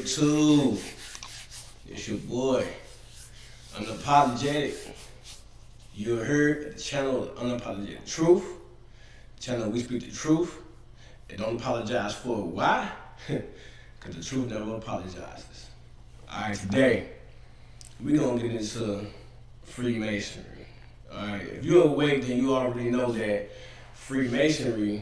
YouTube? It's your boy, Unapologetic. You heard at the channel Unapologetic Truth. The channel we speak the truth and don't apologize for it. Why? Because the truth never apologizes. Alright, today we're gonna get into Freemasonry. Alright, if you're awake, then you already know that Freemasonry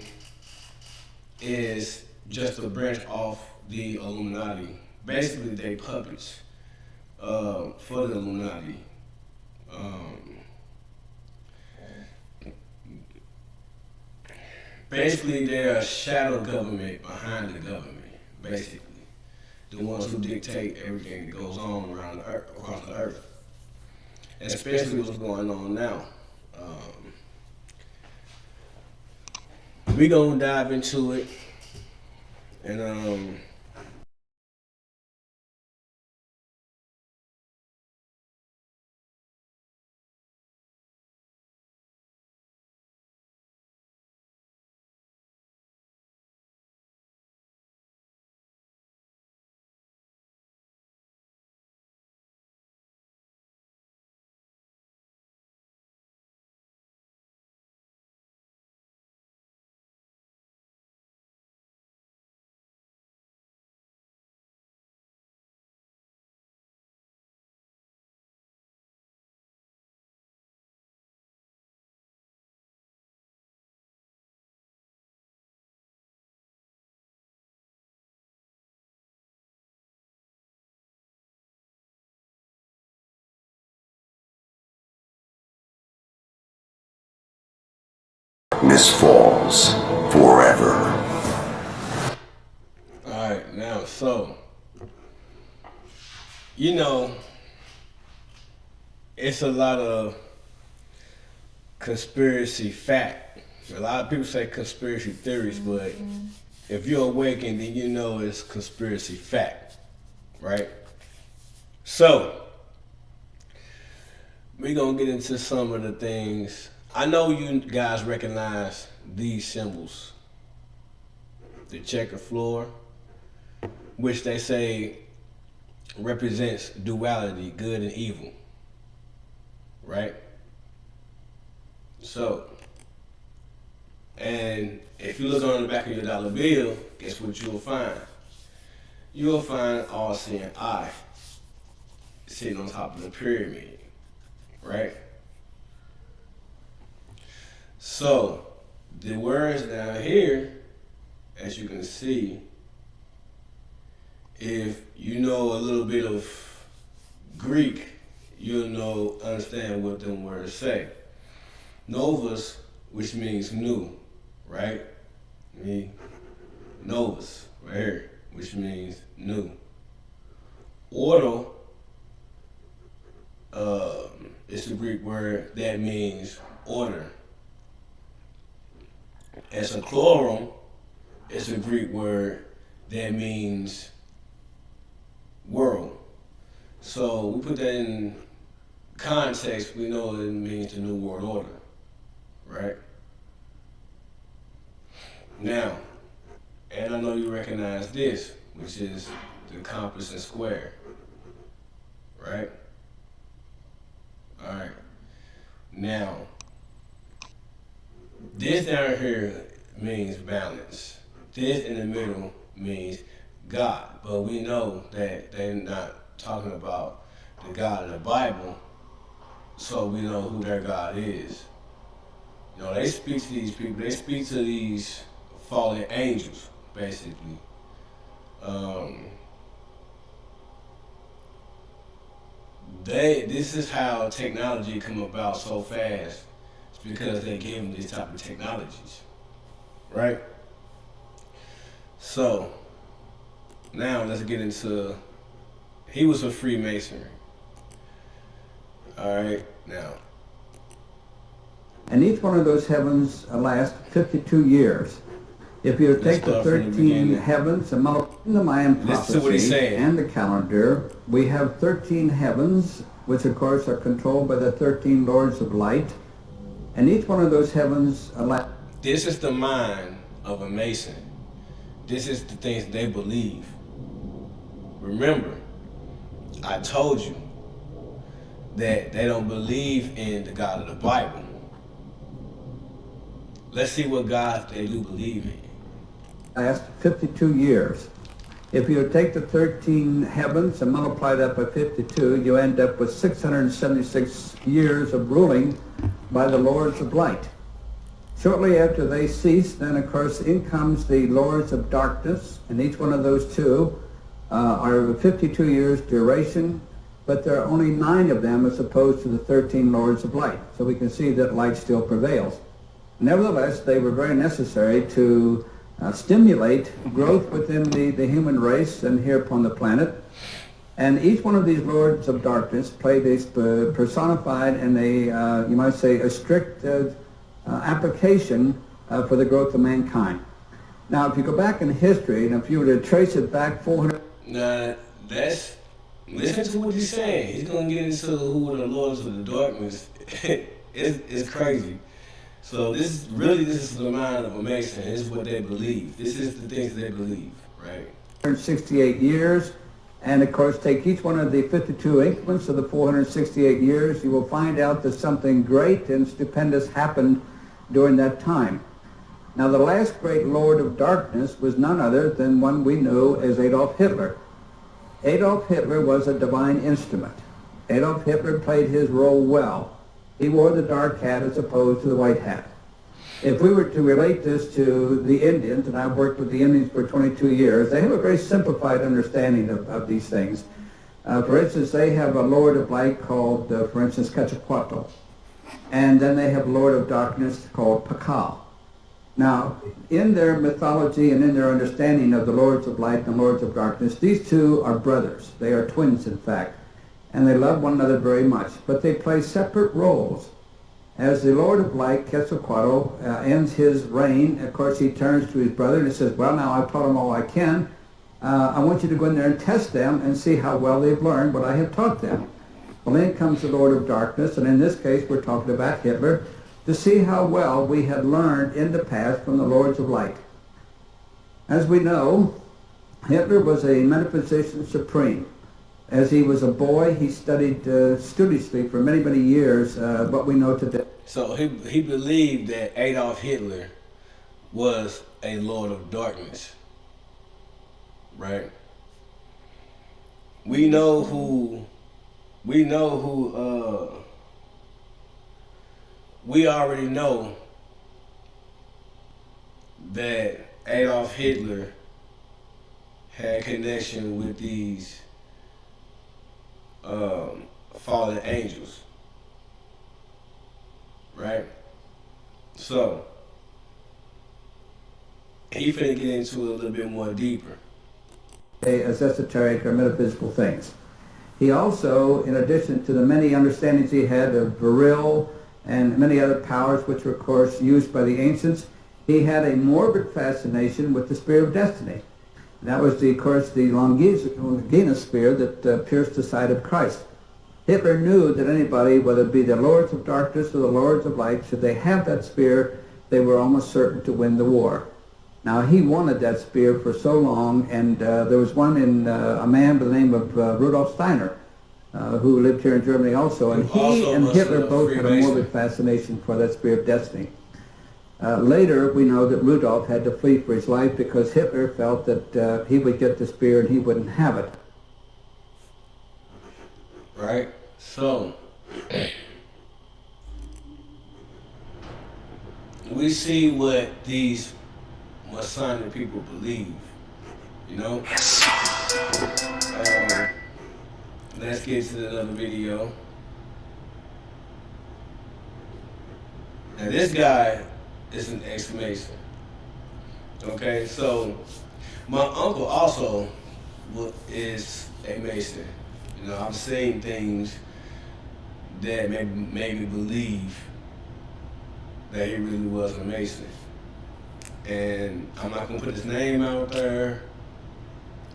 is just a branch off the Illuminati. Basically, they puppets for the Illuminati. Basically, they're a shadow government behind the government. Basically, the ones who dictate everything that goes on around the earth, across the earth, and especially what's going on now. We gonna dive into it, and Darkness falls forever. Alright, now, so, you know, it's a lot of conspiracy fact. A lot of people say conspiracy theories, but if you're awakened, then you know it's conspiracy fact, right? So, we're going to get into some of the things. I know you guys recognize these symbols. The checker floor, which they say represents duality, good and evil, right? So, and if you look on the back of your dollar bill, guess what you'll find? You'll find all-seeing eye sitting on top of the pyramid, right? So, the words down here, as you can see, if you know a little bit of Greek, you'll understand what them words say. Novus, which means new, right? Novus, right here, which means new. Ordo, it's a Greek word that means order. Esachlorum is a Greek word that means world. So we put that in context, we know it means the New World Order, right? Now, and I know you recognize this, which is the compass and square, right? All right. Now, this down here means balance. This in the middle means God. But we know that they're not talking about the God of the Bible, so we know who their God is. You know, they speak to these people, they speak to these fallen angels, basically. This is how technology come about so fast. Because they gave them these type of technologies, right? So, now let's get into, he was a Freemasonry. All right, now. And each one of those heavens lasts 52 years. If you take the 13 heavens, in the Mayan prophecy and the calendar, we have 13 heavens, which of course are controlled by the 13 lords of light. And each one of those heavens... This is the mind of a Mason. This is the things they believe, remember, I told you that they don't believe in the God of the Bible. Let's see what God they do believe in. Last 52 years. If you take the 13 heavens and multiply that by 52, you end up with 676 years of ruling by the lords of light. Shortly after they cease, then of course in comes the lords of darkness, and each one of those two are 52 years duration, but there are only 9 of them as opposed to the 13 lords of light. So we can see that light still prevails. Nevertheless, they were very necessary to stimulate growth within the human race and here upon the planet. And each one of these lords of darkness played a personified and you might say, a strict application for the growth of mankind. Now, if you go back in history, and if you were to trace it back 400... Now, listen to what he's saying. He's going to get into who are the lords of the darkness. It's crazy. So this is the mind of a Mason. This is what they believe. This is the things they believe, right? 468 years, and of course take each one of the 52 increments of the 468 years, you will find out that something great and stupendous happened during that time. Now the last great Lord of Darkness was none other than one we know as Adolf Hitler. Adolf Hitler was a divine instrument. Adolf Hitler played his role well. He wore the dark hat as opposed to the white hat. If we were to relate this to the Indians, and I've worked with the Indians for 22 years, they have a very simplified understanding of these things. For instance, they have a Lord of Light called, for instance, CASHAPP. And then they have a Lord of Darkness called Pakal. Now, in their mythology and in their understanding of the Lords of Light and the Lords of Darkness, these two are brothers. They are twins, in fact. And they love one another very much, but they play separate roles. As the Lord of Light, Quetzalcoatl, ends his reign, of course he turns to his brother and he says, well, now I've taught them all I can. I want you to go in there and test them and see how well they've learned what I have taught them. Well, then comes the Lord of Darkness, and in this case we're talking about Hitler, to see how well we had learned in the past from the Lords of Light. As we know, Hitler was a metaphysician supreme. As he was a boy, he studied studiously for many, many years what we know today. So he believed that Adolf Hitler was a Lord of Darkness, right? We already know that Adolf Hitler had connection with these fallen angels, right? So he finna get into it a little bit more deeper. As esoteric or metaphysical things. He also, in addition to the many understandings he had of Viril and many other powers which were of course used by the ancients, he had a morbid fascination with the spear of destiny. That was, of course, the Longinus spear that pierced the side of Christ. Hitler knew that anybody, whether it be the Lords of Darkness or the Lords of Light, should they have that spear, they were almost certain to win the war. Now, he wanted that spear for so long, and there was one in a man by the name of Rudolf Steiner, who lived here in Germany also, and he and Hitler both had a morbid fascination for that spear of destiny. Later, we know that Rudolf had to flee for his life because Hitler felt that he would get the spear and he wouldn't have it. Right? So, we see what these Masonic people believe, you know? Let's get to another video. Now this guy is an ex-Mason. Okay, so my uncle also is a Mason. You know, I've seen things that made me believe that he really was a Mason. And I'm not gonna put his name out there.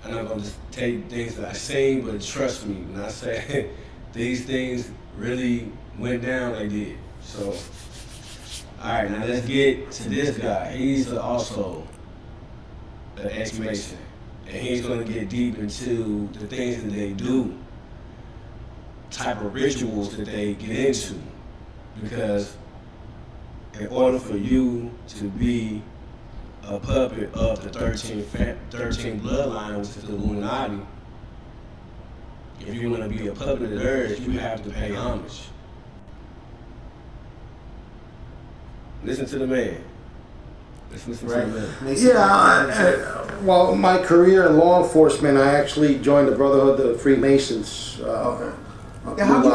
I'm not gonna just tell you things that I've seen, but trust me when I say these things really went down, they did. So, all right, now let's get to this guy. He's also an ex-Mason, and he's going to get deep into the things that they do, type of rituals that they get into, because in order for you to be a puppet of the 13 bloodline, which is the Illuminati, if you want to be a puppet of theirs, you have to pay homage. Listen to the man. Listen to the man. Yeah, well, my career in law enforcement, I actually joined the Brotherhood of Freemasons. Okay. Yeah, how'd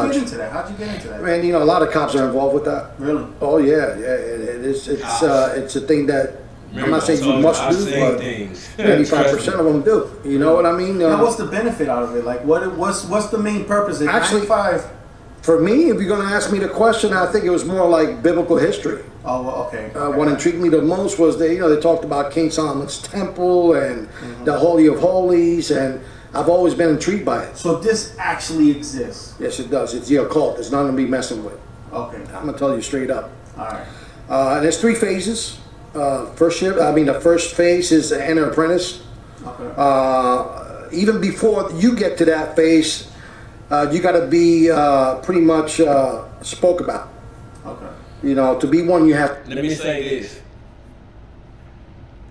you get into that? Man, a lot of cops are involved with that. Really? Oh yeah. It's a thing that I'm not saying you must do, but 95% of them do. You know what I mean? Now, what's the benefit out of it? Like, what's the main purpose? Actually, 95. For me, if you're going to ask me the question, I think it was more like biblical history. Oh, well, okay. What intrigued me the most was they talked about King Solomon's temple and the Holy of Holies, and I've always been intrigued by it. So this actually exists? Yes, it does. It's the occult. It's not going to be messing with. Okay. I'm going to tell you straight up. All right. And there's 3 phases. The first phase is enter apprentice. Okay. Even before you get to that phase, you got to be pretty much spoke about. Okay. To be one, you have. Let me say this.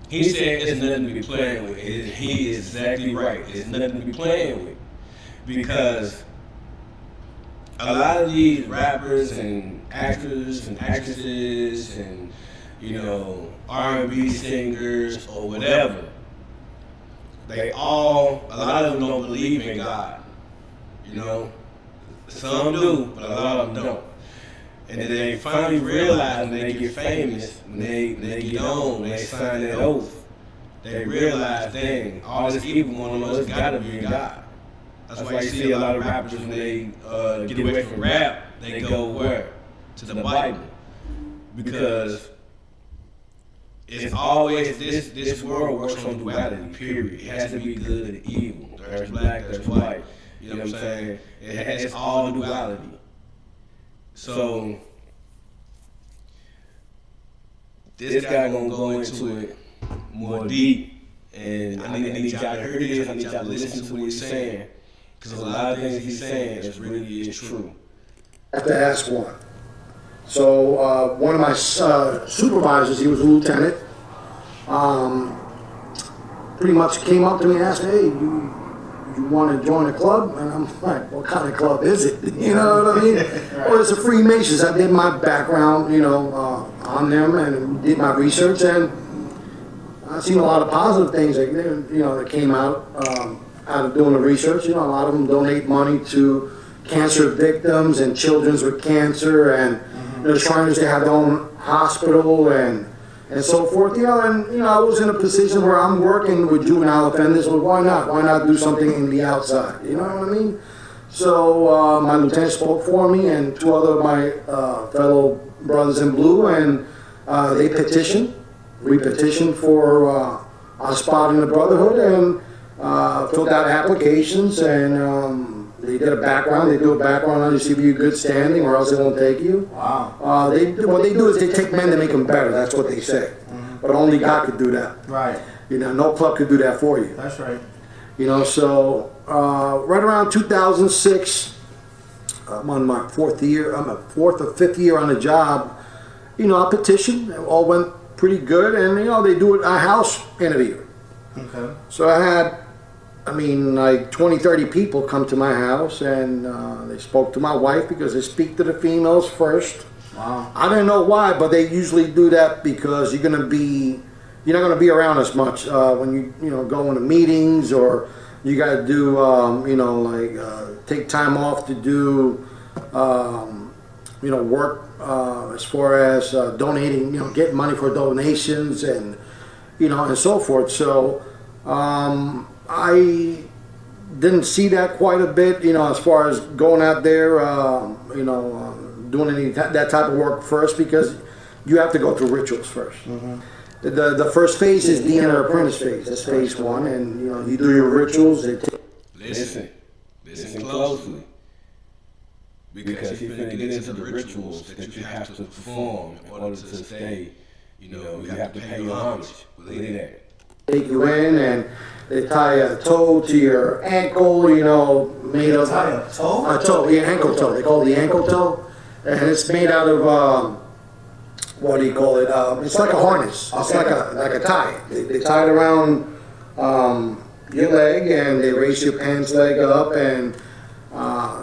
He said it's nothing to be playing with. He is exactly right. It's nothing to be playing with, because a lot of these rappers and actors and actresses and R&B singers or whatever, a lot of them don't believe in God. Some do, but a lot of them don't. And then they finally realize when they get famous, when they get on, when they sign that oath, they realize, dang, all this evil going on, it's gotta be in God. That's why you see a lot of rappers, when they get away from rap, they go where? To the Bible. Because it's always, this world works on duality, period. It has to be good and evil. There's black, there's white. You know what I'm saying? It's all duality. So this guy gonna go into it more deep, and I need y'all to hear this. I need y'all to listen to what he's saying, because a lot of things he's saying is true. I have to ask one. So one of my supervisors, he was a lieutenant, pretty much came up to me and asked, "Hey, you want to join a club?" And I'm like, "What kind of club is it?" You know what I mean? Right. Well, it's a Freemasons. I did my background, on them, and did my research, and I've seen a lot of positive things that came out of doing the research. A lot of them donate money to cancer victims and children with cancer, and they're trying to have their own hospital and so forth. I was in a position where I'm working with juvenile offenders. Well, why not? Why not do something in the outside? You know what I mean? So my lieutenant spoke for me, and 2 other of my fellow brothers in blue, and we petitioned for a spot in the Brotherhood, and filled out applications, and they did a background. They do a background on you, see if you're in good standing, or else they won't take you. Wow. What they do is they take men to make them better. That's what they say. But only God could do that. Right. No club could do that for you. That's right. So right around 2006, I'm on my 4th year. I'm a 4th or 5th year on the job. I petitioned. It all went pretty good, and they do a house interview. Okay. So I had, like 20, 30 people come to my house, and they spoke to my wife, because they speak to the females first. Wow. I don't know why, but they usually do that because you're not going to be around as much when you go into meetings, or you got to do take time off to do work as far as donating, getting money for donations, and and so forth. So I didn't see that quite a bit, as far as going out there, doing any that type of work first, because you have to go through rituals first. The first phase is the inner apprentice phase. That's phase 1, and you do your rituals. Listen closely, because you're going to get into the rituals that you have to perform in order to stay. You have to pay your homage. Believe that. Take you in, and They tie a toe to your ankle, you know, made of Tie a toe? a toe, yeah, ankle toe. They call it the ankle toe, and it's made out of what do you call it? It's like a harness. It's like a tie. They tie it around your leg, and they raise your pants leg up, and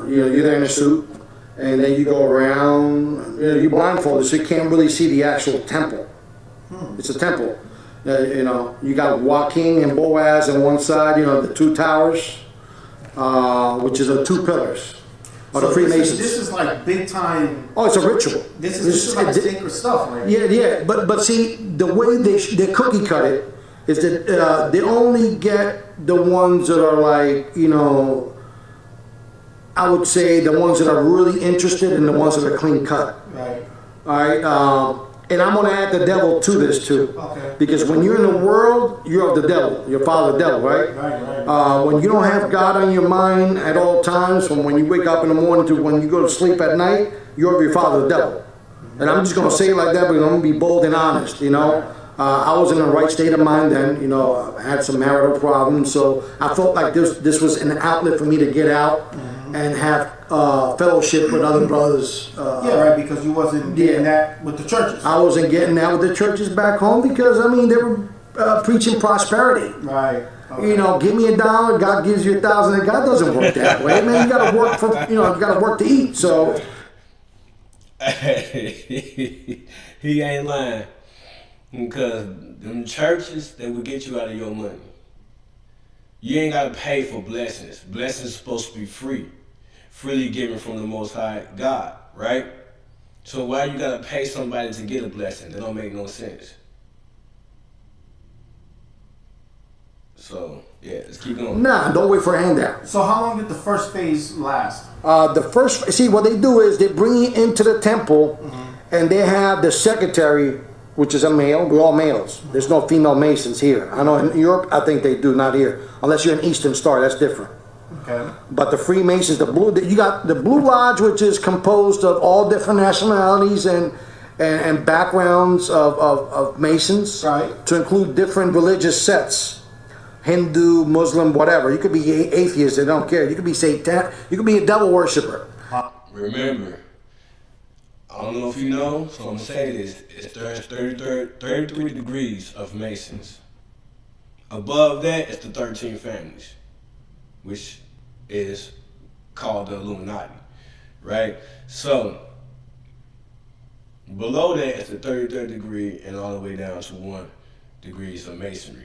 you know, you're there in a suit, and then you go around. You know, you're blindfolded, so you can't really see the actual temple. It's a temple. You know, you got Joaquin and Boaz on one side. You know, the two towers, which is the two pillars of the Freemasons. This is like big time. Oh, it's a ritual. This is like sacred stuff, right? Yeah. But see, the way they cookie cut it is that they only get the ones that are like, you know, I would say the ones that are really interested and the ones that are clean cut. Right. All right. And I'm going to add the devil to this too. Okay. Because when you're in the world, you're of the devil. You're father the devil, right? Right. When you don't have God on your mind at all times, from when you wake up in the morning to when you go to sleep at night, you're of your father the devil. And I'm just going to say it like that, but I'm going to be bold and honest, you know. I was in the right state of mind then, you know. I had some marital problems, so I felt like this was an outlet for me to get out and have fellowship with other brothers. Yeah, right, because you wasn't getting that with the churches. I wasn't getting that with the churches back home because, I mean, they were preaching prosperity. Right. Okay. You know, give me $1, God gives you 1,000. God doesn't work that way, man. You got to work for, you know, you got to work to eat. So he ain't lying, because them churches, they will get you out of your money. You ain't gotta pay for blessings. Blessings supposed to be free, freely given from the Most High God, right? So why you gotta pay somebody to get a blessing? That don't make no sense. So yeah, let's keep going. nah, don't wait for a handout. So how long did the first phase last? See, what they do is they bring you into the temple, and they have the secretary, which is a male. We're all males. There's no female Masons here. I know in Europe, I think they do, not here. Unless you're an Eastern Star, that's different. Okay. But the Freemasons, you got the Blue Lodge, which is composed of all different nationalities and backgrounds of Masons, Right. to include different religious sets. Hindu, Muslim, whatever. You could be atheist, they don't care. You could be Satan, you could be a devil worshiper. Remember, I don't know if you know, so I'm gonna say this. It's 33 degrees of Masons. Above that, it's the 13 families, which is called the Illuminati, right? So, below that is the 33rd degree and all the way down to 1 degrees of Masonry.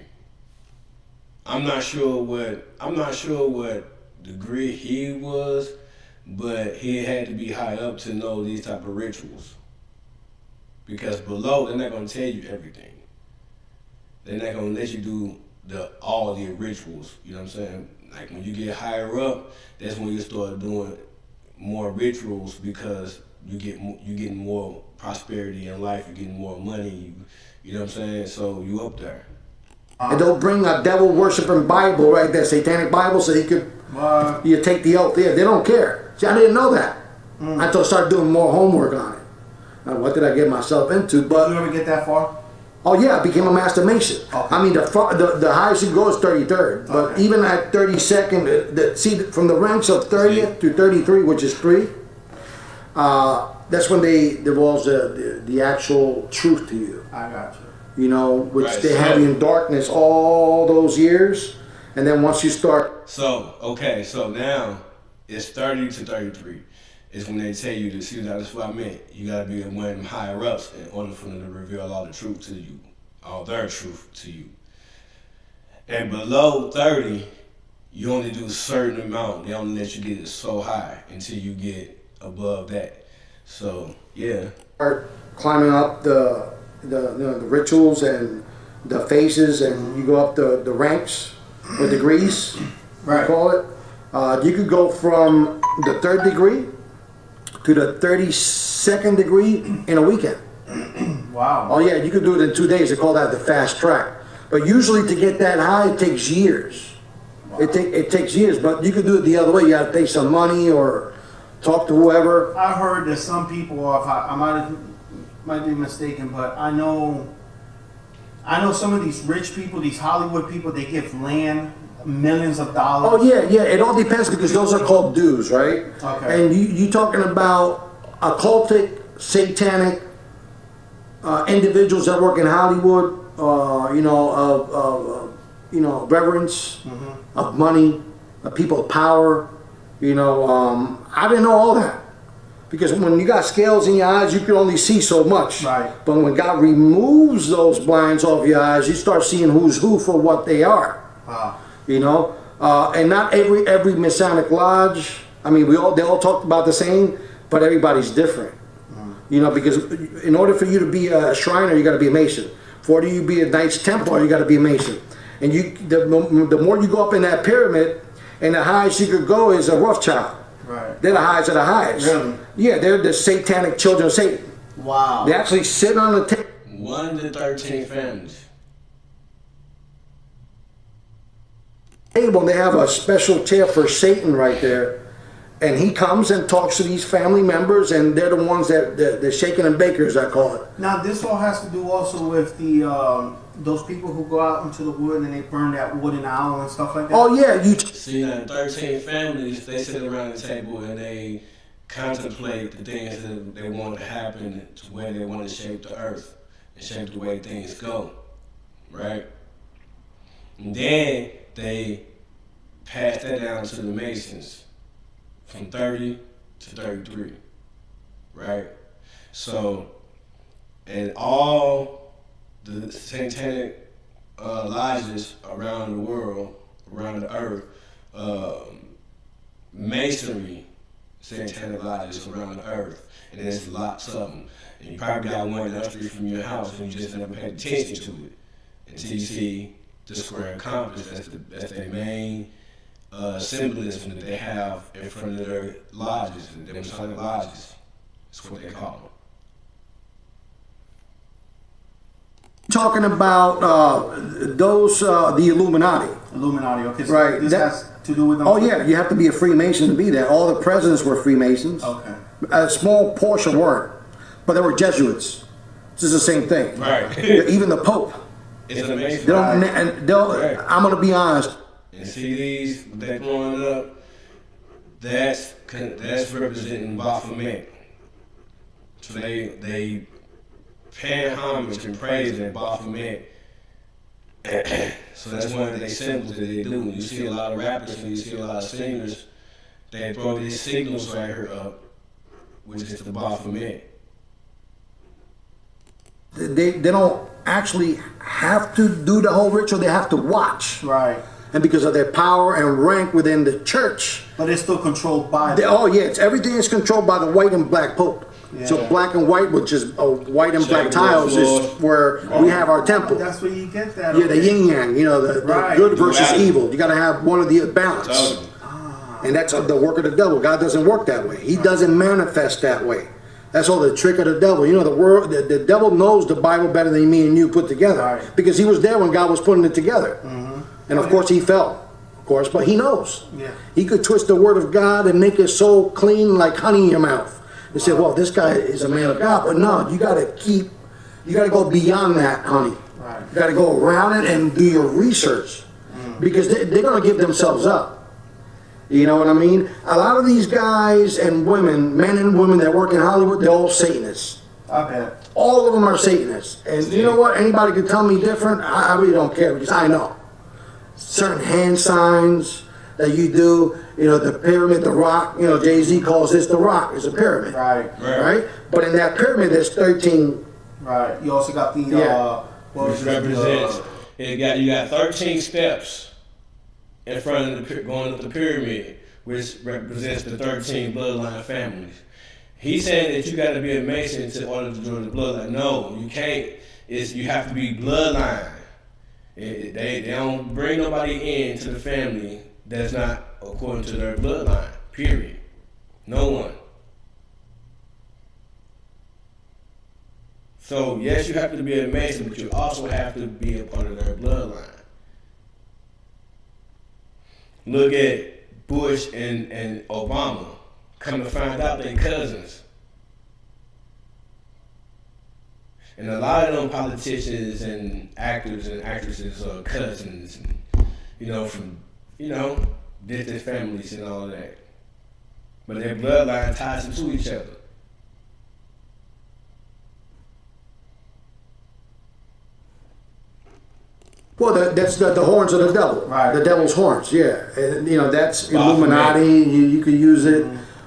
I'm not sure what degree he was, but he had to be high up to know these type of rituals. Because below, they're not gonna tell you everything. They're not gonna let you do all the rituals. You know what I'm saying? Like when you get higher up, that's when you start doing more rituals, because you getting more prosperity in life. You're getting more money. You know what I'm saying? So you up there. And they'll bring a devil worshiping Bible, right? That satanic Bible, so he could you take the oath. Yeah, they don't care. See, I didn't know that until I started doing more homework on it. Now, what did I get myself into? But You ever get that far? oh yeah, I became a master mason. Okay. I mean, the highest you go is 33rd. But Okay. even at 32nd, see, from the ranks of 30th to 33, which is 3, that's when they divulge the actual truth to you. I got you. You know, which Right, they have you in darkness all those years, and then once you start. So now it's 30 to 33. Is when they tell you to see. That's what I meant. You gotta be one of them higher ups in order for them to reveal all the truth to you, all their truth to you. And below 30, you only do a certain amount. They only let you get it so high until you get above that. So yeah. Start climbing up the rituals and the phases, and you go up the ranks or degrees, Right. we call it. You could go from the 3rd degree to the 32nd degree in a weekend. Wow. Oh yeah, you could do it in 2 days. They call that the fast track. But usually to get that high, it takes years. Wow. It takes years, but you could do it the other way. You got to pay some money or talk to whoever. I heard that some people, I might be mistaken, but I know I know some of these rich people, these Hollywood people, they give land millions of dollars. Oh yeah. It all depends because those are called dues, right? Okay. And you talking about occultic, satanic individuals that work in Hollywood, reverence of money, of people of power. I didn't know all that. Because when you got scales in your eyes, you can only see so much. Right. But when God removes those blinds off your eyes, you start seeing who's who for what they are. Wow. And not every Masonic lodge. I mean, they all talked about the same, but everybody's different. Because in order for you to be a Shriner, you got to be a Mason. For you to be a Knights Templar, you got to be a Mason. And the more you go up in that pyramid, and the highest you could go is a Rothschild. Right. They're the highest of the highest. Really? Yeah, they're the satanic children of Satan. Wow. They actually sit on the table. 1 to 13 families. And they have a special chair for Satan right there. And he comes and talks to these family members, and they're the ones the shaking and bakers, I call it. Now, this all has to do also with the those people who go out into the wood and they burn that wooden owl and stuff like that. Oh yeah, See, now 13 families, they sit around the table and they contemplate the things that they want to happen to where they want to shape the earth and shape the way things go, right? And then they pass that down to the Masons from 30 to 33, right? So, and all the satanic lodges around the world, around the earth, masonry satanic lodges around the earth, and there's lots of them. And you probably got one down the street from your house and you just never paid attention to it until you see the square compass. That's their main symbolism that they have in front of their lodges, their Masonic lodges. That's what they call them. talking about the Illuminati. Illuminati, okay. So Right. this has to do with them. Oh yeah, you have to be a Freemason to be there. All the presidents were Freemasons. Okay. A small portion weren't, but they were Jesuits. This is the same thing. Right. Even the Pope. It's amazing. Right. I'm gonna be honest. And see these, they growing up, that's representing Baphomet. So they pay homage and praise in Baphomet. So that's one of their symbols that they do. When you see a lot of rappers and you see a lot of singers, they throw these signals right here up, which is the Baphomet. They don't actually have to do the whole ritual. They have to watch. Right. And because of their power and rank within the church. But it's still controlled by them. Oh yeah, everything is controlled by the white and black Pope. Yeah. So black and white, which is white and black tiles, is where we have our temple. That's where you get that. Yeah, the yin yang. You know, the good versus Right. evil. You got to have one of the balance. And that's the work of the devil. God doesn't work that way. He doesn't manifest that way. That's all the trick of the devil. You know, the devil knows the Bible better than me and you put together. Right. Because he was there when God was putting it together. And of course he fell. Of course, but he knows. Yeah. He could twist the word of God and make it so clean like honey in your mouth. And say, well, this guy is a man of God. But no, you got to go beyond that, honey. Right. You got to go around it and do your research. Because they're going to give themselves up. You know what I mean? A lot of these guys and women, men and women that work in Hollywood, they're all Satanists. I bet. All of them are Satanists. And you know what? Anybody could tell me different. I really don't care because I know. Certain hand signs that you do, you know, the pyramid, the rock, you know, Jay-Z calls this the rock. It's a pyramid. Right? But in that pyramid, there's 13. Right. You also got the, what Which was it? represents, you got 13 steps in front of going up the pyramid, which represents the 13 bloodline families. He's saying that you got to be a Mason in order to join the bloodline. No, you can't. You have to be bloodline. They don't bring nobody into the family that's not according to their bloodline. Period. No one. So yes, you have to be a Mason, but you also have to be a part of their bloodline. Look at Bush and Obama. Come to find out they cousins. And a lot of them politicians and actors and actresses are cousins, and, from, distant families and all that. But their bloodline ties them to each other. Well, that's the horns of the devil. Right. The devil's horns, yeah. And, that's Illuminati. You could use it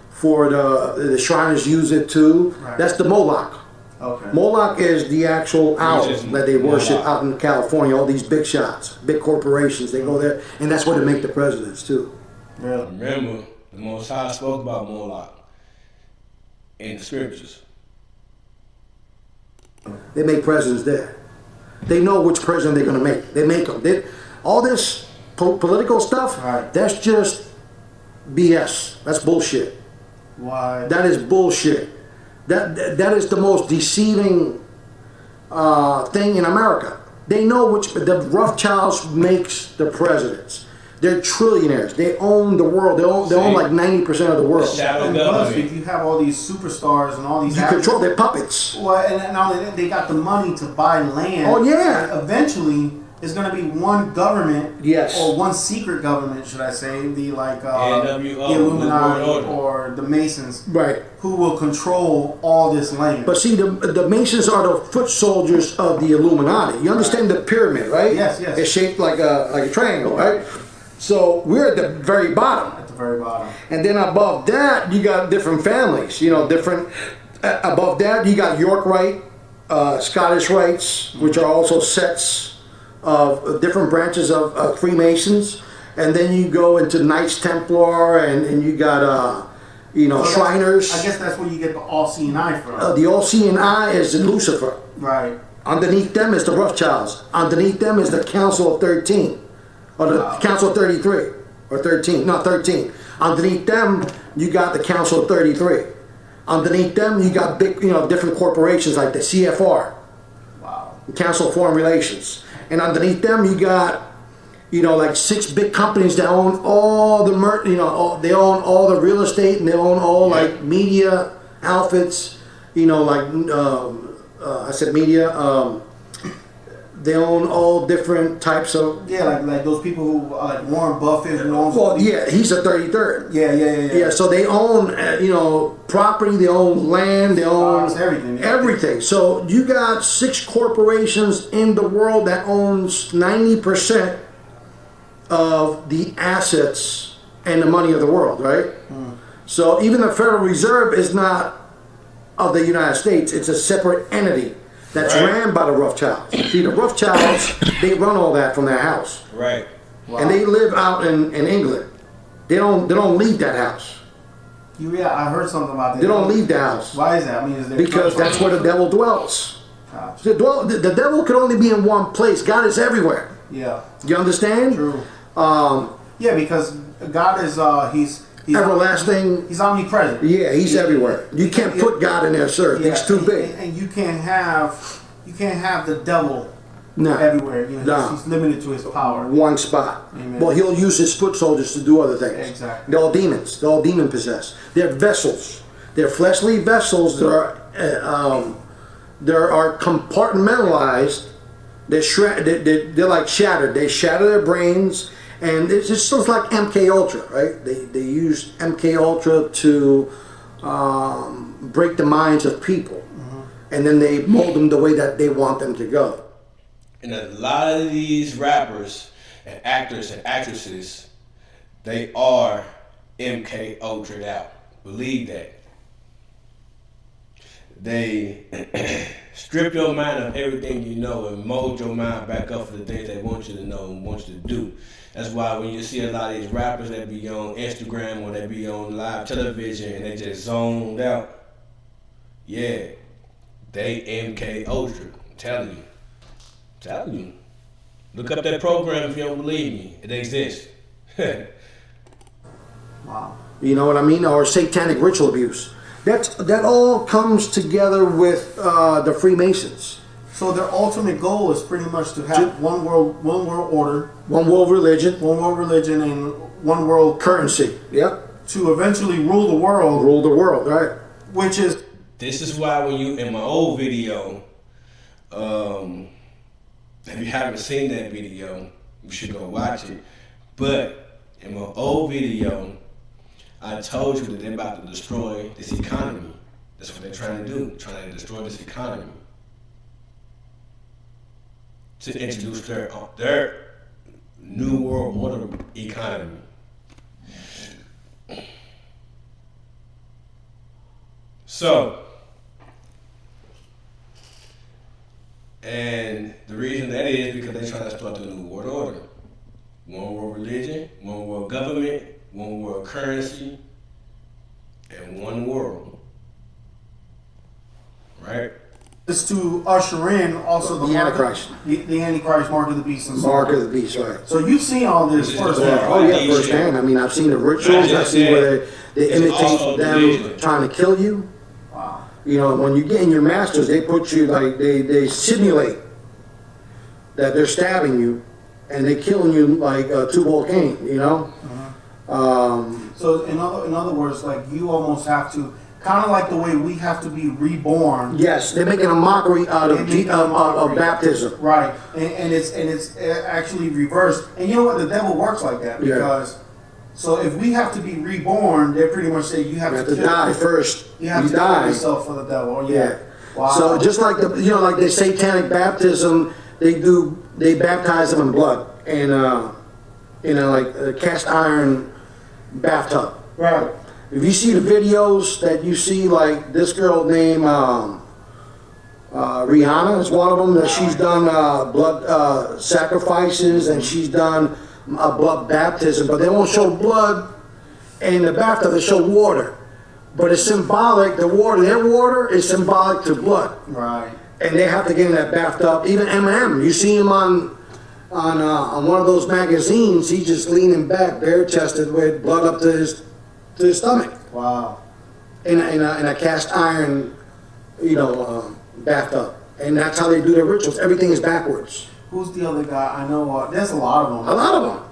for the Shriners use it too. Right. That's the Moloch. Okay. Moloch is the actual owl that they worship out in California. All these big shots, big corporations, they go there, and that's where they make the presidents too. Really? Remember, the Most High spoke about Moloch in the scriptures. They make presidents there. They know which president they're going to make. They make them. All this political stuff, right, that's just BS. That's bullshit. Why? That is bullshit. That is the most deceiving thing in America. They know which the Rothschilds makes the presidents. They're trillionaires. They own the world. They own like 90% of the world. And plus, if you have all these superstars and all these you control their puppets. Well, and not only that, they got the money to buy land. Oh yeah. And eventually, there's going to be one government, yes, or one secret government, should I say, the NWO, the Illuminati or the Masons, right, who will control all this land. But see, the Masons are the foot soldiers of the Illuminati. You understand the pyramid, right? Yes, yes. It's shaped like a triangle, right? So we're at the very bottom. At the very bottom. And then above that, you got different families. Different. Above that, you got York Rite, Scottish Rites, which are also sets of different branches of Freemasons. And then you go into Knights Templar, and you got so Shriners. I guess that's where you get the All-Seeing Eye from. The All-Seeing Eye is Lucifer. Right. Underneath them is the Rothschilds. Underneath them is the Council of 13. Or the Council of 33. Or 13. No, 13. Underneath them, you got the Council of 33. Underneath them, you got big, different corporations like the CFR. Wow. The Council of Foreign Relations. And underneath them, you got, like 6 big companies that own all the, they own all the real estate, and they own all, like, media outfits, I said media, they own all different types of... Yeah, like those people who, like Warren Buffett, who owns... Well, yeah, he's a 33rd. Yeah. Yeah, so they own, property, they own land, they own... Everything. So you got 6 corporations in the world that owns 90% of the assets and the money of the world, right? So even the Federal Reserve is not of the United States. It's a separate entity that's ran by the Rothschilds. See, the Rothschilds, they run all that from their house. Right. Wow. And they live out in England. They don't leave that house. Yeah, I heard something about that. They don't leave the house. Why is that? I mean, is there because that's where the devil dwells. Gotcha. The devil can only be in one place. God is everywhere. Yeah. You understand? True. Yeah, because God is he's everlasting. He's omnipresent. Yeah, he's everywhere. You can't put God in there, sir. Yeah, He's too big. And you can't have the devil No. everywhere. No. He's limited to his power. One spot. Amen. Well, he'll use his foot soldiers to do other things. Exactly. They're all demons. They're all demon possessed. They're vessels. They're fleshly vessels that are compartmentalized. They're like shattered. They shatter their brains. And it's just like MK Ultra, right? They use MK Ultra to break the minds of people, and then they mold them the way that they want them to go. And a lot of these rappers and actors and actresses, they are MK Ultra'd out. Believe that. They strip your mind of everything you know and mold your mind back up for the things they want you to know and want you to do. That's why when you see a lot of these rappers that be on Instagram or they be on live television and they just zoned out, yeah, they MK Ultra. I'm telling you. Look up that program if you don't believe me. It exists. Wow. You know what I mean? Or satanic ritual abuse. That all comes together with the Freemasons. So their ultimate goal is pretty much to have one world order, one world religion, and one world currency. Yep. To eventually rule the world. Rule the world, right? Which is. This is why when you in my old video, If you haven't seen that video, you should go watch it. But in my old video, I told you that they're about to destroy this economy. That's what they're trying to do, trying to destroy this economy. To introduce their new world order economy. So, and the reason that is because they're trying to start the new world order. One world religion, one world government, one world currency, and one world. Right? It's to usher in also the Antichrist. The Antichrist, mark of the beast, and so Mark on. of the beast, right? So you've seen all this firsthand. Oh yeah, firsthand. I mean, I've seen the rituals. I've seen where they imitate them trying to kill you. Wow. You know, when you get in your masters, they put you like they simulate that they're stabbing you, and they're killing you like Tubal Cain. You know. So in other words, like you almost have to. Kind of like the way we have to be reborn. Yes, they're making a mockery out of baptism. Right, and it's actually reversed. And you know what? The devil works like that because. So if we have to be reborn, they pretty much say you have to die first. You have to die yourself for the devil. Yeah. Wow. So just like like the satanic baptism, they baptize them in blood and like a cast iron bathtub. Right. If you see the videos that you see, like this girl named Rihanna is one of them, that she's done blood sacrifices and she's done a blood baptism, but they won't show blood in the bathtub, they show water. But it's symbolic, their water is symbolic to blood. Right. And they have to get in that bathtub. Even Eminem, you see him on one of those magazines, he's just leaning back, bare-chested with blood up to his stomach. Wow. In a cast iron, bathtub. And that's how they do their rituals. Everything is backwards. Who's the other guy? I know there's a lot of them. A lot of them.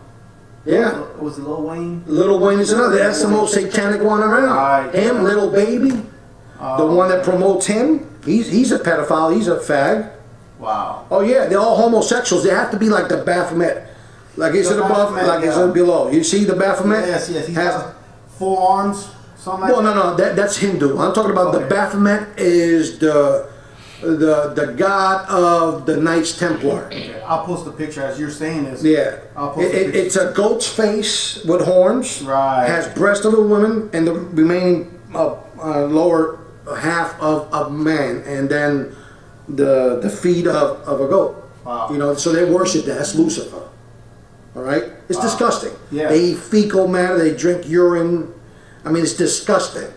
Yeah. Was it Lil Wayne? Lil Wayne is another. That's the most satanic one around. Right. Him, Little Baby, the one that promotes him, he's a pedophile. He's a fag. Wow. Oh yeah, they're all homosexuals. They have to be like the Baphomet. Like is it above, like is it below? You see the Baphomet? Yes. He has 4 arms, something like that. No. That's Hindu. I'm talking about the Baphomet is the god of the Knights Templar. Okay. I'll post a picture as you're saying this. Yeah. I'll post a picture. It's a goat's face with horns. Right. Has breast of a woman and the remaining lower half of a man, and then the feet of a goat. Wow. So they worship that. That's Lucifer. All right? It's disgusting. Yeah. They eat fecal matter. They drink urine. I mean, it's disgusting.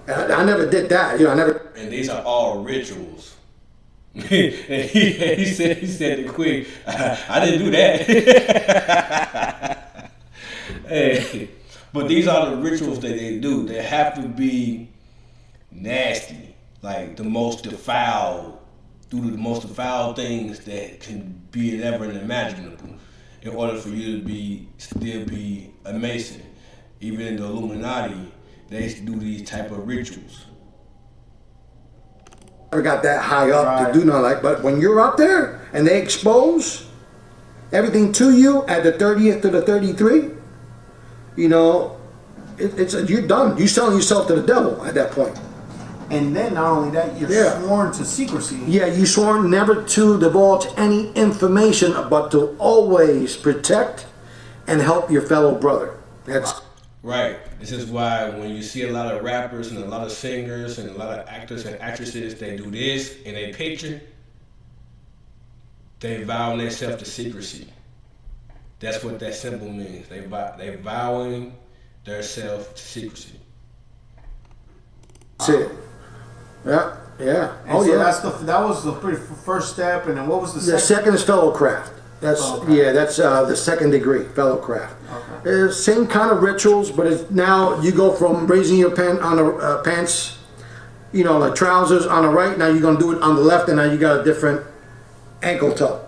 I never did that. I never. And these are all rituals. And he said it quick. I didn't do that. Hey, but these are the rituals that they do. They have to be nasty, like the most defiled, do the most defiled things that can be ever unimaginable, in order for you to still be a Mason. Even in the Illuminati, they do these type of rituals. Never got that high up to do nothing like. But when you're up there and they expose everything to you at the 30th to the 33, you're done. You're selling yourself to the devil at that point. And then not only that, you're sworn to secrecy. Yeah, you sworn never to divulge any information, but to always protect and help your fellow brother. That's right. This is why when you see a lot of rappers and a lot of singers and a lot of actors and actresses, they do this in a picture, they vow themselves to secrecy. That's what that symbol means. They vowing themselves to secrecy. That's it. Yeah. And so that was the first step, and then what was the second? The second is fellowcraft. That's the second degree, fellowcraft. Okay. Same kind of rituals, but it's now you go from raising your pants, like trousers on the right. Now you're gonna do it on the left, and now you got a different ankle toe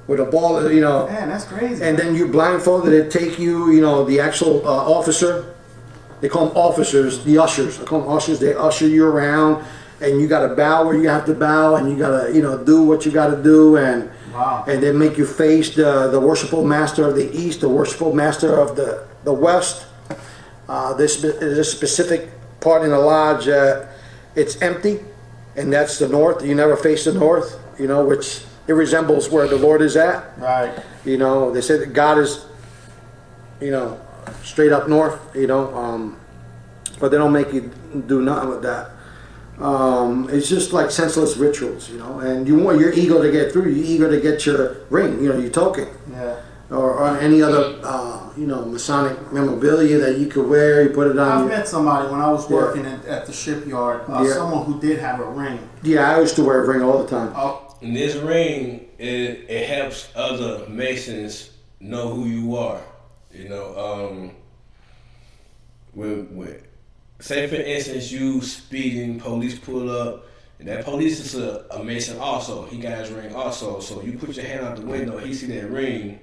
with a ball. Man, that's crazy. And then you're blindfolded. They take you, the actual officer. They call them officers, the ushers. They call them ushers. They usher you around, and you got to bow where you have to bow, and you got to, you know, do what you got to do, and and then make you face the worshipful master of the east, the worshipful master of the west. This is a specific part in the lodge. It's empty, and that's the north. You never face the north, you know, which it resembles where the Lord is at. Right. You know, they say that God is, you know, straight up north, you know, but they don't make you do nothing with that. It's just like senseless rituals, you know, and you want your ego to get through. You're eager to get your ring, you know, your token. Yeah. Or any other, you know, Masonic memorabilia that you could wear. You put it on. I've met somebody when I was working at the shipyard. Someone who did have a ring. Yeah, I used to wear a ring all the time. And this ring, it helps other Masons know who you are. You know, say for instance, you speeding, police pull up, and that police is a Mason also. He got his ring also. So you put your hand out the window, he see that ring.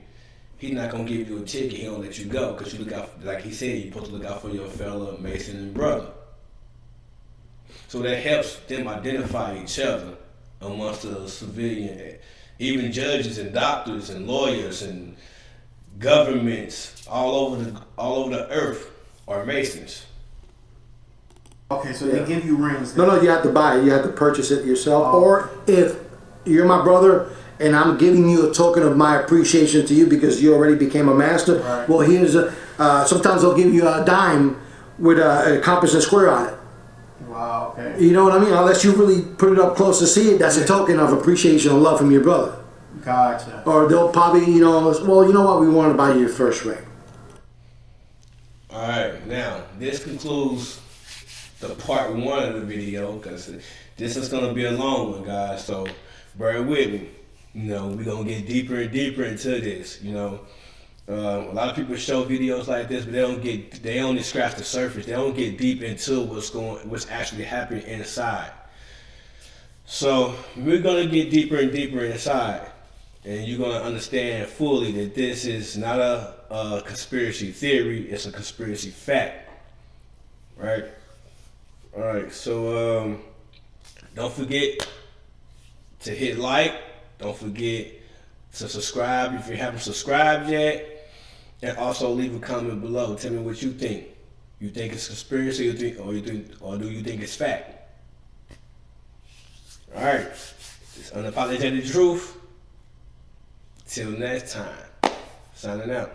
He's not gonna give you a ticket. He don't let you go because you look out, like he said, you're supposed to look out for your fellow Mason and brother. So that helps them identify each other amongst the civilian, even judges and doctors and lawyers and governments all over the earth are Masons. Okay, so they give you rings. No, you have to buy it. You have to purchase it yourself. Or if you're my brother and I'm giving you a token of my appreciation to you because you already became a master, right. Well, here's sometimes they'll give you a dime with a compass and square on it. Wow, okay. You know what I mean? Unless you really put it up close to see it, that's a token of appreciation and love from your brother. Gotcha. Or they'll probably, you know, well, you know what? We want to buy you your first ring. All right, now this concludes the part 1 of the video because this is gonna be a long one, guys. So bear with me. You know, we're gonna get deeper and deeper into this. You know, a lot of people show videos like this, but they only scratch the surface. They don't get deep into what's actually happening inside. So we're gonna get deeper and deeper inside, and you're gonna understand fully that this is not a conspiracy theory; it's a conspiracy fact, right? All right. So don't forget to hit like. Don't forget to subscribe if you haven't subscribed yet, and also leave a comment below. Tell me what you think. You think it's conspiracy, or do you think it's fact? All right, it's Unapologetic Truth. Till next time, signing out.